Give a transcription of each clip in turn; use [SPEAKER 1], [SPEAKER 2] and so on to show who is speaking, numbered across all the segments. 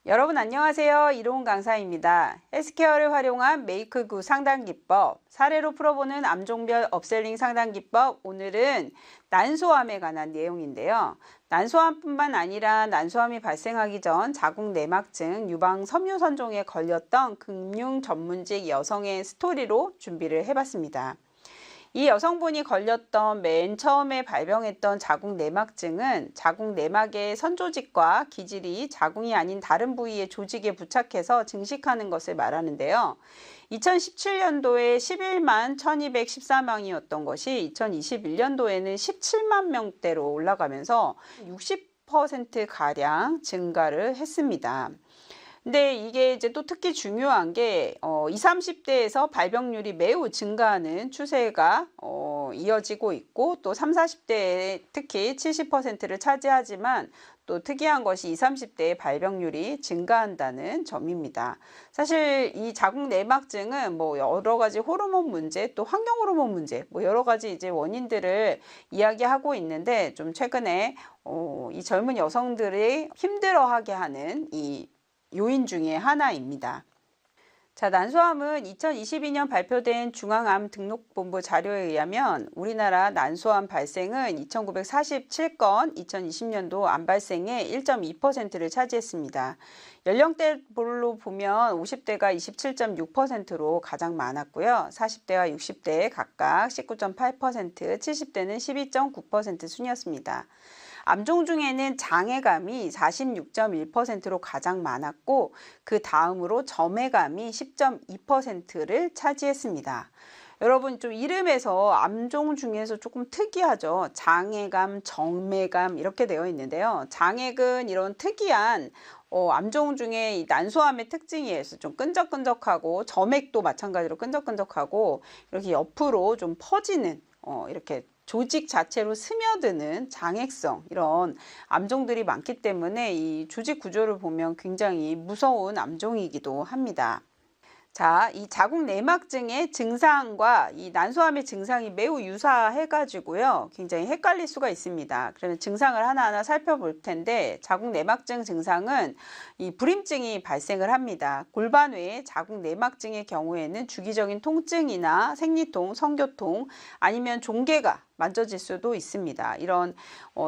[SPEAKER 1] 여러분 안녕하세요. 이로운 강사입니다. 헬스케어를 활용한 메이크 굿 상담 기법, 사례로 풀어보는 암종별 업셀링 상담 기법, 오늘은 난소암에 관한 내용인데요. 난소암뿐만 아니라 난소암이 발생하기 전 자궁 내막증, 유방 섬유선종에 걸렸던 금융 전문직 여성의 스토리로 준비를 해봤습니다. 이 여성분이 걸렸던 맨 처음에 발병했던 자궁 내막증은 자궁 내막의 선조직과 기질이 자궁이 아닌 다른 부위의 조직에 부착해서 증식하는 것을 말하는데요. 2017년도에 11만 1214명이었던 것이 2021년도에는 17만 명대로 올라가면서 60%가량 증가를 했습니다. 근데 이게 이제 또 특히 중요한 게 20, 30대에서 발병률이 매우 증가하는 추세가 이어지고 있고, 또 30, 40대에 특히 70%를 차지하지만 또 특이한 것이 20, 30대의 발병률이 증가한다는 점입니다. 사실 이 자궁 내막증은 뭐 여러 가지 호르몬 문제, 또 환경 호르몬 문제, 뭐 여러 가지 이제 원인들을 이야기하고 있는데, 좀 최근에 이 젊은 여성들이 힘들어하게 하는 이 요인 중에 하나입니다. 자, 난소암은 2022년 발표된 중앙암등록본부 자료에 의하면 우리나라 난소암 발생은 2947건, 2020년도 암 발생의 1.2%를 차지했습니다. 연령대별로 보면 50대가 27.6%로 가장 많았고요. 40대와 60대 각각 19.8%, 70대는 12.9% 순이었습니다. 암종 중에는 장애감이 46.1%로 가장 많았고, 그 다음으로 점애감이 10.2%를 차지했습니다. 여러분, 좀 이름에서 암종 중에서 조금 특이하죠. 장애감, 점애감 이렇게 되어 있는데요. 장애는 이런 특이한 암종 중에 이 난소암의 특징이에요. 좀 끈적끈적하고, 점액도 마찬가지로 끈적끈적하고, 이렇게 옆으로 좀 퍼지는 이렇게 조직 자체로 스며드는 장액성, 이런 암종들이 많기 때문에 이 조직 구조를 보면 굉장히 무서운 암종이기도 합니다. 자, 이 자궁 내막증의 증상과 이 난소암의 증상이 매우 유사해가지고요, 굉장히 헷갈릴 수가 있습니다. 그러면 증상을 하나하나 살펴볼 텐데, 자궁 내막증 증상은 이 불임증이 발생을 합니다. 골반 외에 자궁 내막증의 경우에는 주기적인 통증이나 생리통, 성교통, 아니면 종괴가 만져질 수도 있습니다. 이런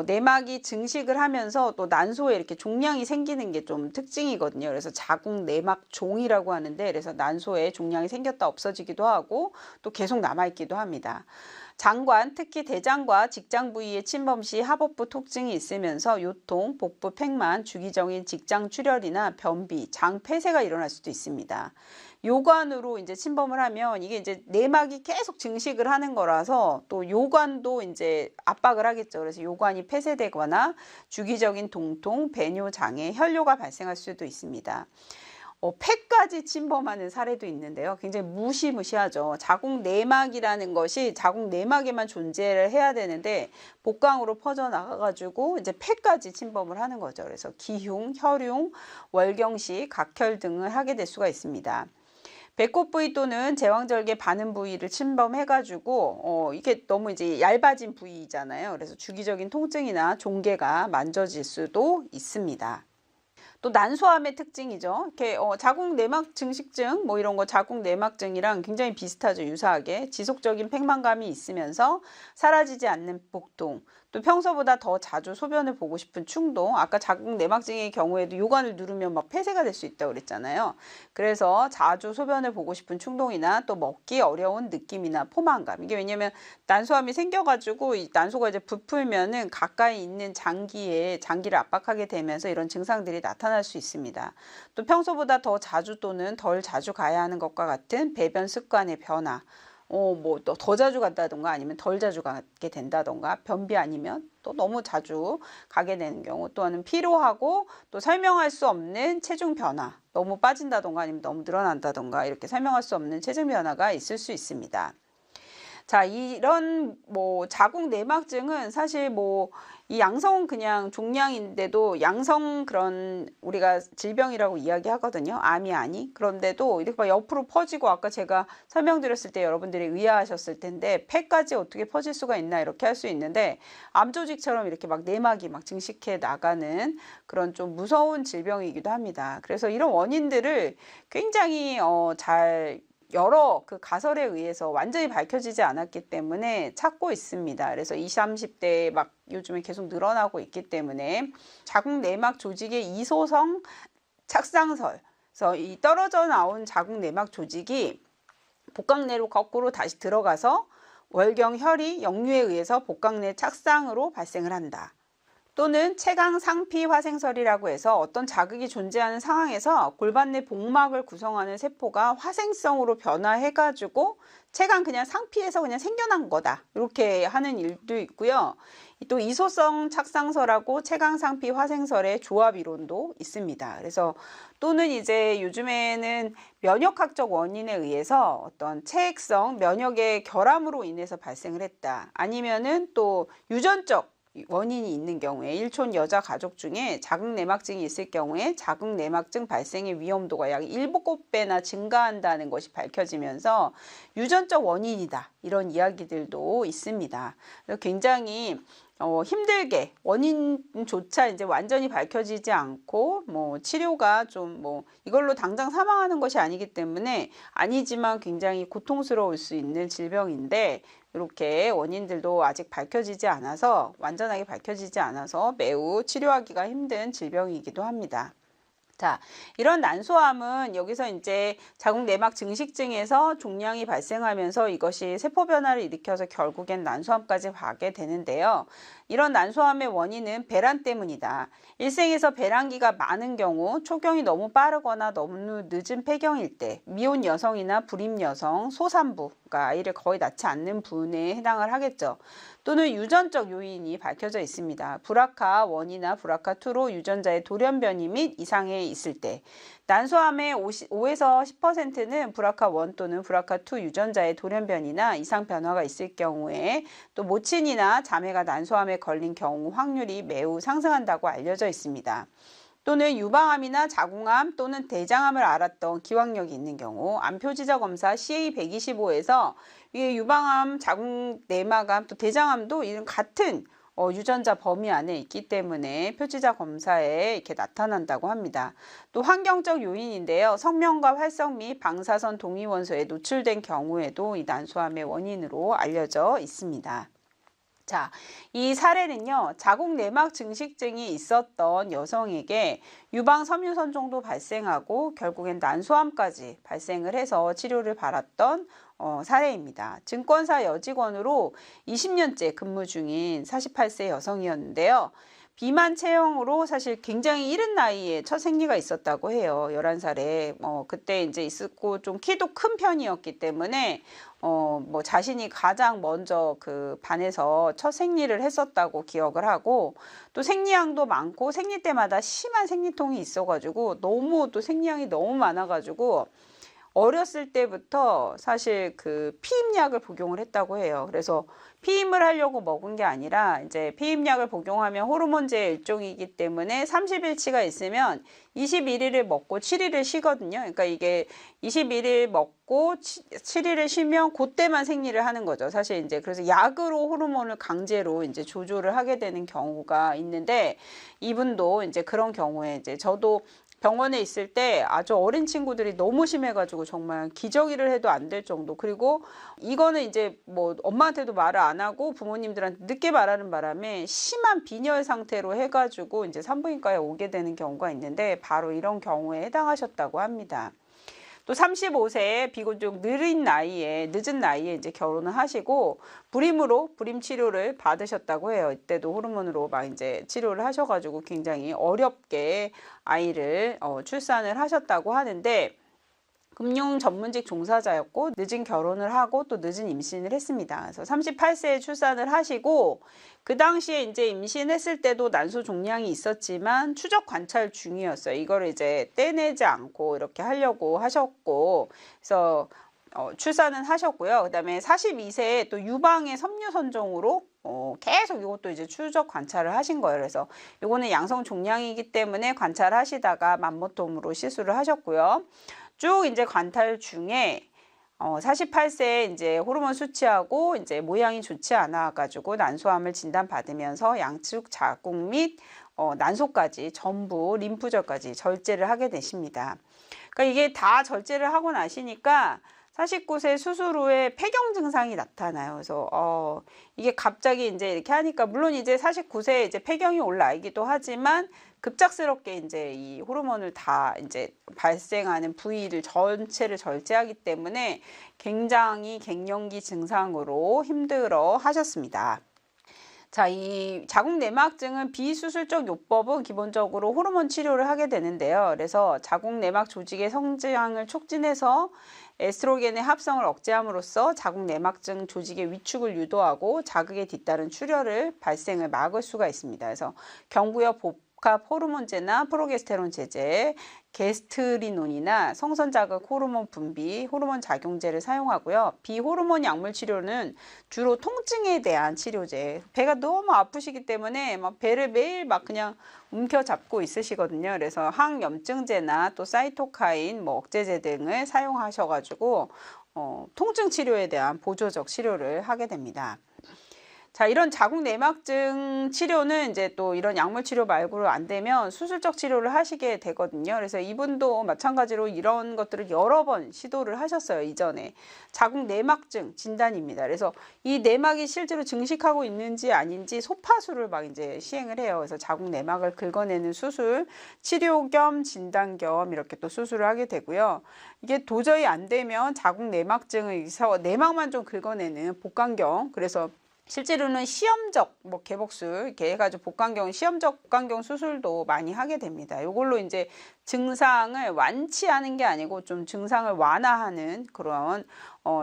[SPEAKER 1] 내막이 증식을 하면서 또 난소에 이렇게 종양이 생기는 게 좀 특징이거든요. 그래서 자궁 내막종이라고 하는데, 그래서 난소에 종양이 생겼다 없어지기도 하고 또 계속 남아있기도 합니다. 장관, 특히 대장과 직장 부위의 침범 시 하복부 통증이 있으면서 요통, 복부 팽만, 주기적인 직장 출혈이나 변비, 장 폐쇄가 일어날 수도 있습니다. 요관으로 이제 침범을 하면 이게 이제 내막이 계속 증식을 하는 거라서 또 요관도 이제 압박을 하겠죠. 그래서 요관이 폐쇄되거나 주기적인 동통, 배뇨 장애, 혈뇨가 발생할 수도 있습니다. 폐까지 침범하는 사례도 있는데요. 굉장히 무시무시하죠. 자궁 내막이라는 것이 자궁 내막에만 존재를 해야 되는데 복강으로 퍼져나가가지고 이제 폐까지 침범을 하는 거죠. 그래서 기흉, 혈흉, 월경식, 각혈 등을 하게 될 수가 있습니다. 배꼽 부위 또는 제왕절개 바늘 부위를 침범해가지고 이게 너무 이제 얇아진 부위잖아요. 그래서 주기적인 통증이나 종괴가 만져질 수도 있습니다. 또 난소암의 특징이죠. 이렇게 자궁 내막 증식증 뭐 이런 거 자궁 내막증이랑 굉장히 비슷하죠. 유사하게 지속적인 팽만감이 있으면서 사라지지 않는 복통, 또 평소보다 더 자주 소변을 보고 싶은 충동, 아까 자궁 내막증의 경우에도 요관을 누르면 막 폐쇄가 될 수 있다고 그랬잖아요. 그래서 자주 소변을 보고 싶은 충동이나 또 먹기 어려운 느낌이나 포만감, 이게 왜냐면 난소암이 생겨가지고 이 난소가 이제 부풀면은 가까이 있는 장기를 압박하게 되면서 이런 증상들이 나타날 수 있습니다. 또 평소보다 더 자주 또는 덜 자주 가야 하는 것과 같은 배변 습관의 변화, 뭐 더 자주 간다던가 아니면 덜 자주 가게 된다던가, 변비 아니면 또 너무 자주 가게 되는 경우, 또는 피로하고 또 설명할 수 없는 체중 변화, 너무 빠진다던가 아니면 너무 늘어난다던가, 이렇게 설명할 수 없는 체중 변화가 있을 수 있습니다. 자, 이런 뭐 자궁 내막증은 사실 뭐 이 양성은 그냥 종양인데도 양성 그런 우리가 질병이라고 이야기하거든요. 암이 아니. 그런데도 이렇게 막 옆으로 퍼지고 아까 제가 설명드렸을 때 여러분들이 의아하셨을 텐데 폐까지 어떻게 퍼질 수가 있나 이렇게 할 수 있는데 암 조직처럼 이렇게 막 내막이 막 증식해 나가는 그런 좀 무서운 질병이기도 합니다. 그래서 이런 원인들을 굉장히 잘 여러 그 가설에 의해서 완전히 밝혀지지 않았기 때문에 찾고 있습니다. 그래서 20, 30대에 막 요즘에 계속 늘어나고 있기 때문에 자궁 내막 조직의 이소성 착상설, 그래서 이 떨어져 나온 자궁 내막 조직이 복강 내로 거꾸로 다시 들어가서 월경 혈이 역류에 의해서 복강 내 착상으로 발생을 한다. 또는 채강 상피 화생설이라고 해서 어떤 자극이 존재하는 상황에서 골반 내 복막을 구성하는 세포가 화생성으로 변화해가지고 채강 그냥 상피에서 그냥 생겨난 거다. 이렇게 하는 일도 있고요. 또 이소성 착상설하고 채강 상피 화생설의 조합 이론도 있습니다. 그래서 또는 이제 요즘에는 면역학적 원인에 의해서 어떤 체액성 면역의 결함으로 인해서 발생을 했다. 아니면은 또 유전적 원인이 있는 경우에 일촌 여자 가족 중에 자궁 내막증이 있을 경우에 자궁 내막증 발생의 위험도가 약 7배나 증가한다는 것이 밝혀지면서 유전적 원인이다. 이런 이야기들도 있습니다. 굉장히 힘들게 원인조차 이제 완전히 밝혀지지 않고 치료가 좀 이걸로 당장 사망하는 것이 아니기 때문에 아니지만 굉장히 고통스러울 수 있는 질병인데 이렇게 원인들도 아직 밝혀지지 않아서 완전하게 밝혀지지 않아서 매우 치료하기가 힘든 질병이기도 합니다. 자, 이런 난소암은 여기서 이제 자궁 내막 증식증에서 종양이 발생하면서 이것이 세포 변화를 일으켜서 결국엔 난소암까지 가게 되는데요. 이런 난소암의 원인은 배란 때문이다. 일생에서 배란기가 많은 경우 초경이 너무 빠르거나 너무 늦은 폐경일 때 미혼 여성이나 불임 여성, 소산부, 그러니까 아이를 거의 낳지 않는 분에 해당을 하겠죠. 또는 유전적 요인이 밝혀져 있습니다. 브라카1이나 브라카2로 유전자의 돌연변이 및 이상해 있을 때 난소암의 5에서 10%는 브라카1 또는 브라카2 유전자의 돌연변이나 이상 변화가 있을 경우에 또 모친이나 자매가 난소암에 걸린 경우 확률이 매우 상승한다고 알려져 있습니다. 또는 유방암이나 자궁암 또는 대장암을 앓았던 기왕력이 있는 경우 암표지자 검사 CA125에서 유방암, 자궁 내막암, 또 대장암도 이런 같은 유전자 범위 안에 있기 때문에 표지자 검사에 이렇게 나타난다고 합니다. 또 환경적 요인인데요. 성면과 활성 및 방사선 동위원소에 노출된 경우에도 이 난소암의 원인으로 알려져 있습니다. 자, 이 사례는요, 자궁 내막 증식증이 있었던 여성에게 유방 섬유선 정도 발생하고 결국엔 난소암까지 발생을 해서 치료를 받았던 사례입니다. 증권사 여직원으로 20년째 근무 중인 48세 여성이었는데요. 비만 체형으로 사실 굉장히 이른 나이에 첫 생리가 있었다고 해요. 11살에. 그때 이제 있었고 좀 키도 큰 편이었기 때문에 자신이 가장 먼저 그 반에서 첫 생리를 했었다고 기억을 하고 또 생리량도 많고 생리 때마다 심한 생리통이 있어가지고 너무 또 생리량이 너무 많아가지고 어렸을 때부터 사실 그 피임약을 복용을 했다고 해요. 그래서 피임을 하려고 먹은 게 아니라 이제 피임약을 복용하면 호르몬제의 일종이기 때문에 30일치가 있으면 21일을 먹고 7일을 쉬거든요. 그러니까 이게 21일 먹고 7일을 쉬면 그때만 생리를 하는 거죠. 사실 이제 그래서 약으로 호르몬을 강제로 이제 조절을 하게 되는 경우가 있는데 이분도 이제 그런 경우에 이제 저도 병원에 있을 때 아주 어린 친구들이 너무 심해가지고 정말 기저귀를 해도 안 될 정도. 그리고 이거는 이제 엄마한테도 말을 안 하고 부모님들한테 늦게 말하는 바람에 심한 빈혈 상태로 해가지고 이제 산부인과에 오게 되는 경우가 있는데 바로 이런 경우에 해당하셨다고 합니다. 또 35세에 비교적 늦은 나이에 이제 결혼을 하시고 불임으로 불임 치료를 받으셨다고 해요. 이때도 호르몬으로 막 이제 치료를 하셔가지고 굉장히 어렵게 아이를 출산을 하셨다고 하는데 금융 전문직 종사자였고 늦은 결혼을 하고 또 늦은 임신을 했습니다. 그래서 38세에 출산을 하시고 그 당시에 이제 임신했을 때도 난소 종양이 있었지만 추적 관찰 중이었어요. 이거를 이제 떼내지 않고 이렇게 하려고 하셨고 그래서 출산은 하셨고요. 그다음에 42세에 또 유방의 섬유선종으로 계속 이것도 이제 추적 관찰을 하신 거예요. 그래서 이거는 양성 종양이기 때문에 관찰하시다가 맘모톰으로 시술을 하셨고요. 쭉 이제 관찰 중에 48세에 이제 호르몬 수치하고 이제 모양이 좋지 않아 가지고 난소암을 진단받으면서 양측 자궁 및 난소까지 전부 림프절까지 절제를 하게 되십니다. 그러니까 이게 다 절제를 하고 나시니까 49세 수술 후에 폐경 증상이 나타나요. 그래서 이게 갑자기 이제 이렇게 하니까 물론 이제 49세에 이제 폐경이 올라오기도 하지만 급작스럽게 이제 이 호르몬을 다 이제 발생하는 부위를 전체를 절제하기 때문에 굉장히 갱년기 증상으로 힘들어 하셨습니다. 자, 이 자궁내막증은 비수술적 요법은 기본적으로 호르몬 치료를 하게 되는데요. 그래서 자궁내막 조직의 성장을 촉진해서 에스트로겐의 합성을 억제함으로써 자궁내막증 조직의 위축을 유도하고 자극에 뒤따른 출혈을 발생을 막을 수가 있습니다. 그래서 경부엽 복합 호르몬제나 프로게스테론 제제, 게스트리논이나 성선 자극 호르몬 분비, 호르몬 작용제를 사용하고요. 비호르몬 약물 치료는 주로 통증에 대한 치료제. 배가 너무 아프시기 때문에 막 배를 매일 막 그냥 움켜잡고 있으시거든요. 그래서 항염증제나 또 사이토카인, 억제제 등을 사용하셔가지고 통증 치료에 대한 보조적 치료를 하게 됩니다. 자, 이런 자궁내막증 치료는 이제 또 이런 약물 치료 말고는 안 되면 수술적 치료를 하시게 되거든요. 그래서 이분도 마찬가지로 이런 것들을 여러 번 시도를 하셨어요. 이전에 자궁내막증 진단입니다. 그래서 이 내막이 실제로 증식하고 있는지 아닌지 소파술을 막 이제 시행을 해요. 그래서 자궁내막을 긁어내는 수술, 치료 겸 진단 겸 이렇게 또 수술을 하게 되고요. 이게 도저히 안 되면 자궁내막증을 내막만 좀 긁어내는 복강경, 그래서 실제로는 시험적 개복술 이렇게 해가지고 복강경 시험적 복강경 수술도 많이 하게 됩니다. 이걸로 이제 증상을 완치하는 게 아니고 좀 증상을 완화하는 그런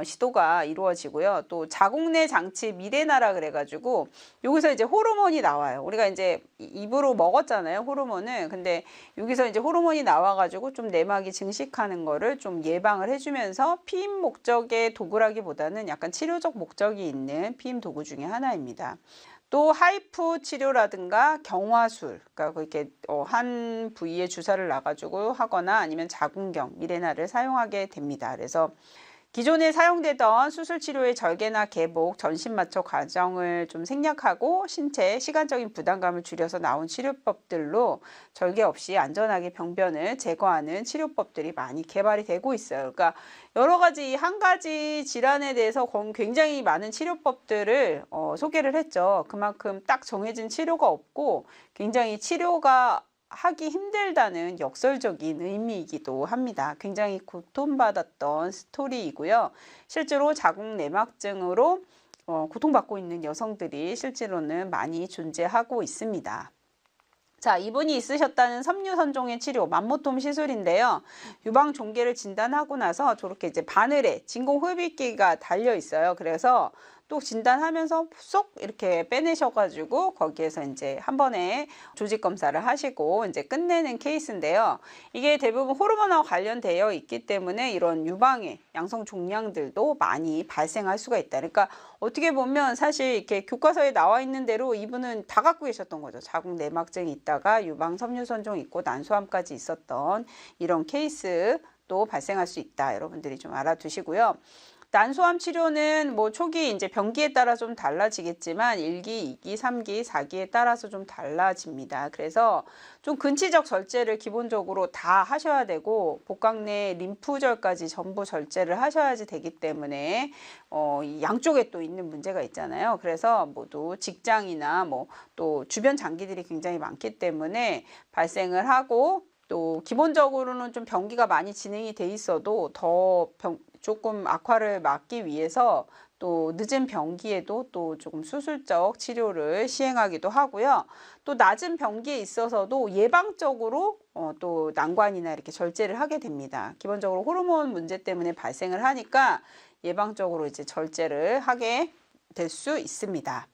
[SPEAKER 1] 시도가 이루어지고요. 또 자궁내 장치 미레나라 그래가지고 여기서 이제 호르몬이 나와요. 우리가 이제 입으로 먹었잖아요, 호르몬을. 근데 여기서 이제 호르몬이 나와가지고 좀 내막이 증식하는 거를 좀 예방을 해주면서 피임 목적의 도구라기보다는 약간 치료적 목적이 있는 피임 도구 중에 하나입니다. 또 하이프 치료라든가 경화술, 그러니까 이렇게 한 부위에 주사를 놔가지고 하거나 아니면 자궁경, 미레나를 사용하게 됩니다. 그래서 기존에 사용되던 수술 치료의 절개나 개복, 전신 마취 과정을 좀 생략하고 신체 시간적인 부담감을 줄여서 나온 치료법들로 절개 없이 안전하게 병변을 제거하는 치료법들이 많이 개발이 되고 있어요. 그러니까 여러 가지 한 가지 질환에 대해서 굉장히 많은 치료법들을 소개를 했죠. 그만큼 딱 정해진 치료가 없고 굉장히 치료가 하기 힘들다는 역설적인 의미이기도 합니다. 굉장히 고통받았던 스토리이고요. 실제로 자궁내막증으로 고통받고 있는 여성들이 실제로는 많이 존재하고 있습니다. 자, 이분이 있으셨다는 섬유선종의 치료, 맘모톰 시술인데요. 유방 종괴를 진단하고 나서 저렇게 이제 바늘에 진공흡입기가 달려 있어요. 그래서 또 진단하면서 쏙 이렇게 빼내셔가지고 거기에서 이제 한 번에 조직 검사를 하시고 이제 끝내는 케이스인데요. 이게 대부분 호르몬하고 관련되어 있기 때문에 이런 유방의 양성 종양들도 많이 발생할 수가 있다. 그러니까 어떻게 보면 사실 이렇게 교과서에 나와 있는 대로 이분은 다 갖고 계셨던 거죠. 자궁내막증이 있다가 유방 섬유선종 있고 난소암까지 있었던 이런 케이스도 발생할 수 있다. 여러분들이 좀 알아두시고요. 난소암 치료는 초기 이제 병기에 따라 좀 달라지겠지만 1기, 2기, 3기, 4기에 따라서 좀 달라집니다. 그래서 좀 근치적 절제를 기본적으로 다 하셔야 되고 복강내 림프절까지 전부 절제를 하셔야지 되기 때문에 양쪽에 또 있는 문제가 있잖아요. 그래서 모두 직장이나 또 주변 장기들이 굉장히 많기 때문에 발생을 하고 또 기본적으로는 좀 병기가 많이 진행이 돼 있어도 더 조금 악화를 막기 위해서 또 늦은 병기에도 또 조금 수술적 치료를 시행하기도 하고요. 또 낮은 병기에 있어서도 예방적으로 또 난관이나 이렇게 절제를 하게 됩니다. 기본적으로 호르몬 문제 때문에 발생을 하니까 예방적으로 이제 절제를 하게 될 수 있습니다.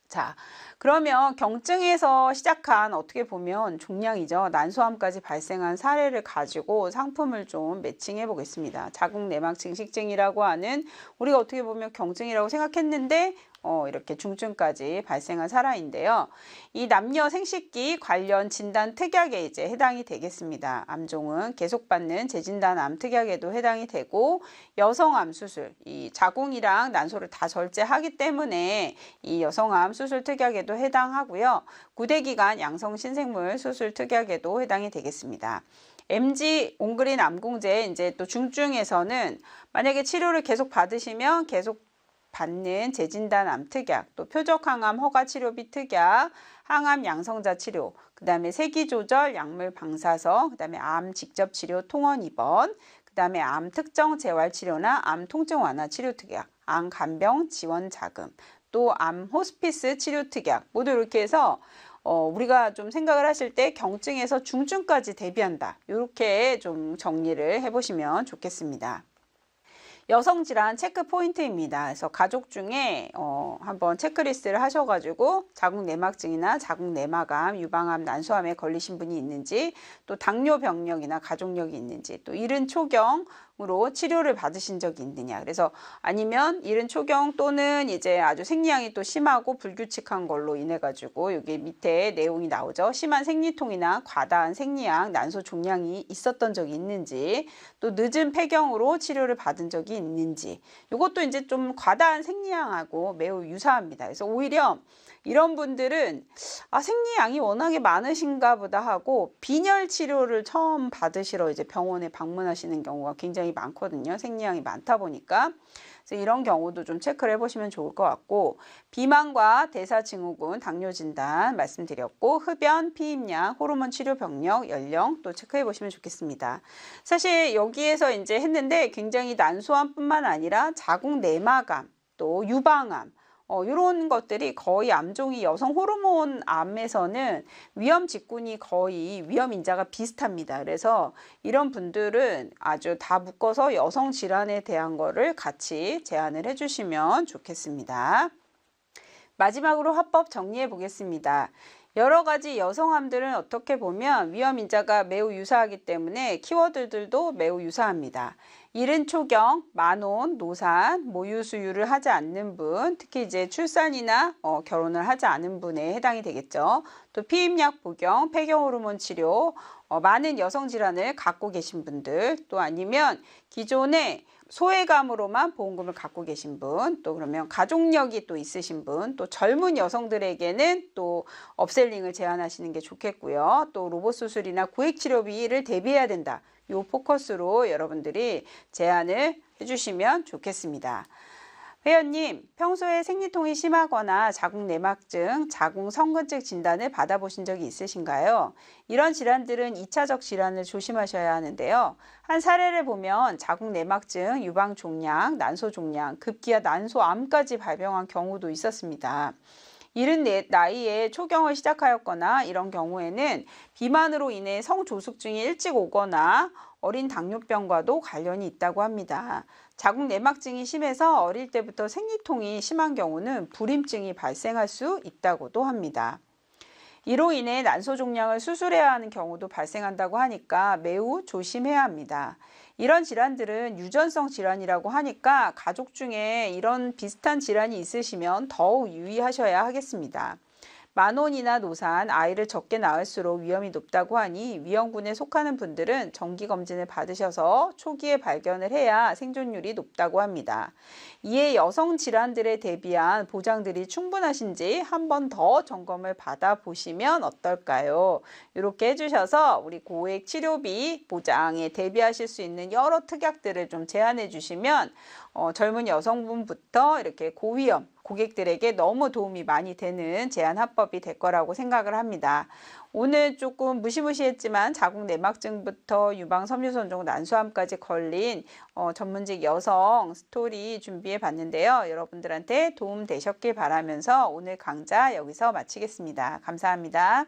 [SPEAKER 1] 자, 그러면 경증에서 시작한 어떻게 보면 종양이죠. 난소암까지 발생한 사례를 가지고 상품을 좀 매칭해 보겠습니다. 자궁 내막 증식증이라고 하는 우리가 어떻게 보면 경증이라고 생각했는데 이렇게 중증까지 발생한 사례인데요. 이 남녀 생식기 관련 진단 특약에 이제 해당이 되겠습니다. 암종은 계속받는 재진단 암 특약에도 해당이 되고 여성암 수술, 이 자궁이랑 난소를 다 절제하기 때문에 이 여성암 수술 특약에도 해당하고요. 구대기관 양성 신생물 수술 특약에도 해당이 되겠습니다. MG 온그린 암공제 이제 또 중증에서는 만약에 치료를 계속 받으시면 계속 받는 재진단 암 특약, 또 표적 항암 허가 치료비 특약, 항암 양성자 치료, 그 다음에 세기 조절 약물 방사선, 그 다음에 암 직접 치료 통원 입원, 그 다음에 암 특정 재활 치료나 암 통증 완화 치료 특약, 암 간병 지원 자금, 또 암 호스피스 치료 특약, 모두 이렇게 해서 우리가 좀 생각을 하실 때 경증에서 중증까지 대비한다. 이렇게 좀 정리를 해보시면 좋겠습니다. 여성질환 체크 포인트입니다. 그래서 가족 중에 한번 체크리스트를 하셔가지고 자궁 내막증이나 자궁 내막암, 유방암, 난소암에 걸리신 분이 있는지, 또 당뇨 병력이나 가족력이 있는지, 또 이른 초경으로 치료를 받으신 적이 있느냐. 그래서 아니면 이른 초경 또는 이제 아주 생리량이 또 심하고 불규칙한 걸로 인해 가지고 여기 밑에 내용이 나오죠. 심한 생리통이나 과다한 생리량, 난소 종양이 있었던 적이 있는지, 또 늦은 폐경으로 치료를 받은 적이 있는지, 이것도 이제 좀 과다한 생리량하고 매우 유사합니다. 그래서 오히려 이런 분들은 생리량이 워낙에 많으신가 보다 하고 빈혈 치료를 처음 받으시러 이제 병원에 방문하시는 경우가 굉장히 많거든요. 생리량이 많다 보니까. 그래서 이런 경우도 좀 체크를 해보시면 좋을 것 같고, 비만과 대사증후군, 당뇨 진단 말씀드렸고, 흡연, 피임량, 호르몬 치료 병력, 연령 또 체크해 보시면 좋겠습니다. 사실 여기에서 이제 했는데 굉장히 난소암뿐만 아니라 자궁 내막암, 또 유방암, 이런 것들이 거의 암종이 여성 호르몬 암에서는 위험 직군이 거의 위험 인자가 비슷합니다. 그래서 이런 분들은 아주 다 묶어서 여성 질환에 대한 거를 같이 제안을 해주시면 좋겠습니다. 마지막으로 화법 정리해 보겠습니다. 여러 가지 여성암들은 어떻게 보면 위험 인자가 매우 유사하기 때문에 키워드들도 매우 유사합니다. 이른 초경, 만혼, 노산, 모유 수유를 하지 않는 분, 특히 이제 출산이나 결혼을 하지 않은 분에 해당이 되겠죠. 또 피임약 복용, 폐경 호르몬 치료, 많은 여성 질환을 갖고 계신 분들, 또 아니면 기존에 소외감으로만 보험금을 갖고 계신 분, 또 그러면 가족력이 또 있으신 분, 또 젊은 여성들에게는 또 업셀링을 제안하시는 게 좋겠고요. 또 로봇 수술이나 구획 치료비를 대비해야 된다. 이 포커스로 여러분들이 제안을 해주시면 좋겠습니다. 회원님, 평소에 생리통이 심하거나 자궁 내막증, 자궁 성근증 진단을 받아보신 적이 있으신가요? 이런 질환들은 2차적 질환을 조심하셔야 하는데요. 한 사례를 보면 자궁 내막증, 유방 종양, 난소 종양, 급기야 난소암까지 발병한 경우도 있었습니다. 이른 나이에 초경을 시작하였거나 이런 경우에는 비만으로 인해 성조숙증이 일찍 오거나 어린 당뇨병과도 관련이 있다고 합니다. 자궁 내막증이 심해서 어릴 때부터 생리통이 심한 경우는 불임증이 발생할 수 있다고도 합니다. 이로 인해 난소 종양을 수술해야 하는 경우도 발생한다고 하니까 매우 조심해야 합니다. 이런 질환들은 유전성 질환이라고 하니까 가족 중에 이런 비슷한 질환이 있으시면 더욱 유의하셔야 하겠습니다. 만혼이나 노산, 아이를 적게 낳을수록 위험이 높다고 하니 위험군에 속하는 분들은 정기검진을 받으셔서 초기에 발견을 해야 생존율이 높다고 합니다. 이에 여성 질환들에 대비한 보장들이 충분하신지 한 번 더 점검을 받아보시면 어떨까요? 이렇게 해주셔서 우리 고액 치료비 보장에 대비하실 수 있는 여러 특약들을 좀 제안해 주시면 젊은 여성분부터 이렇게 고위험 고객들에게 너무 도움이 많이 되는 제한 화법이 될 거라고 생각을 합니다. 오늘 조금 무시무시했지만 자궁 내막증부터 유방 섬유선종 난소암까지 걸린 전문직 여성 스토리 준비해 봤는데요. 여러분들한테 도움 되셨길 바라면서 오늘 강좌 여기서 마치겠습니다. 감사합니다.